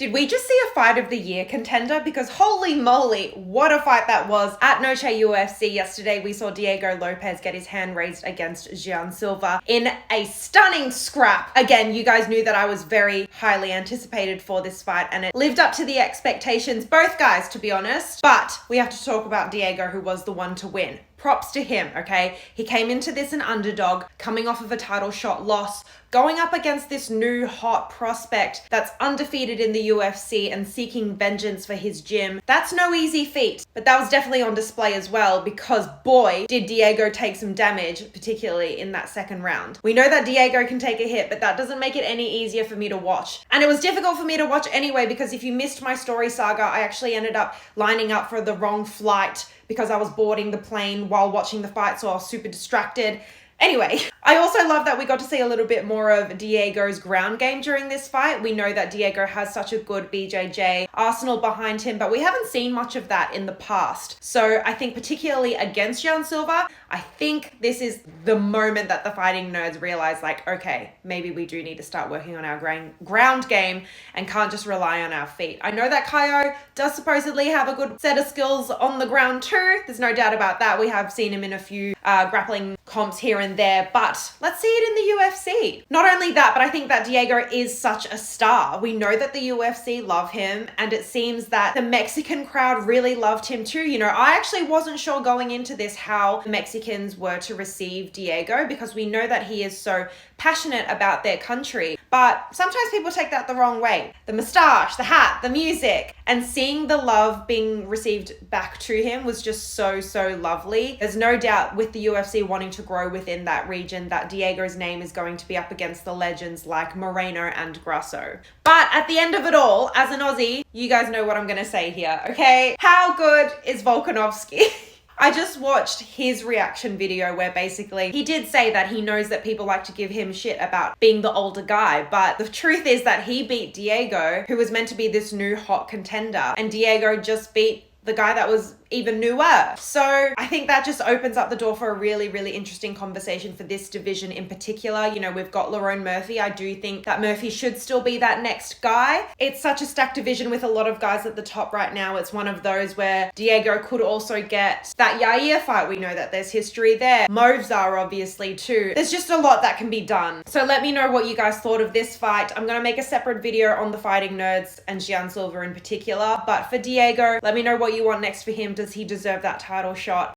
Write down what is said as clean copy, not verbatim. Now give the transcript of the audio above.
Did we just see a fight of the year contender? Because holy moly, what a fight that was. At Noche UFC yesterday, we saw Diego Lopes get his hand raised against Jean Silva in a stunning scrap. Again, you guys knew that I was very highly anticipated for this fight and it lived up to the expectations, both guys, to be honest. But we have to talk about Diego, who was the one to win. Props to him, okay? He came into this an underdog, coming off of a title shot loss, going up against this new hot prospect that's undefeated in the UFC and seeking vengeance for his gym. That's no easy feat, but that was definitely on display as well because boy, did Diego take some damage, particularly in that second round. We know that Diego can take a hit, but that doesn't make it any easier for me to watch. And it was difficult for me to watch anyway because if you missed my story saga, I actually ended up lining up for the wrong flight because I was boarding the plane while watching the fight, so I was super distracted. Anyway, I also love that we got to see a little bit more of Diego's ground game during this fight. We know that Diego has such a good BJJ arsenal behind him, but we haven't seen much of that in the past. So I think particularly against Jean Silva, I think this is the moment that the fighting nerds realize like, okay, maybe we do need to start working on our ground game and can't just rely on our feet. I know that Caio does supposedly have a good set of skills on the ground too. There's no doubt about that. We have seen him in a few grappling comps here and there, but let's see it in the UFC. Not only that, but I think that Diego is such a star. We know that the UFC love him, and it seems that the Mexican crowd really loved him too. You know, I actually wasn't sure going into this how Mexicans were to receive Diego because we know that he is so passionate about their country, but sometimes people take that the wrong way. The mustache, the hat, the music, and seeing the love being received back to him was just so lovely. There's no doubt with the UFC wanting to grow within that region that Diego's name is going to be up against the legends like Moreno and Grasso. But at the end of it all, as an Aussie, you guys know what I'm gonna say here, okay? How good is Volkanovski? I just watched his reaction video where basically he did say that he knows that people like to give him shit about being the older guy, but the truth is that he beat Diego, who was meant to be this new hot contender, and Diego just beat the guy that was even newer. So I think that just opens up the door for a really interesting conversation for this division in particular. You know, we've got Lerone Murphy. I do think that Murphy should still be that next guy. It's such a stacked division with a lot of guys at the top right now. It's one of those where Diego could also get that Yair fight. We know that there's history there. Movzar obviously too. There's just a lot that can be done. So let me know what you guys thought of this fight. I'm gonna make a separate video on the fighting nerds and Jean Silva in particular. But for Diego, let me know what you want next for him. Does he deserve that title shot?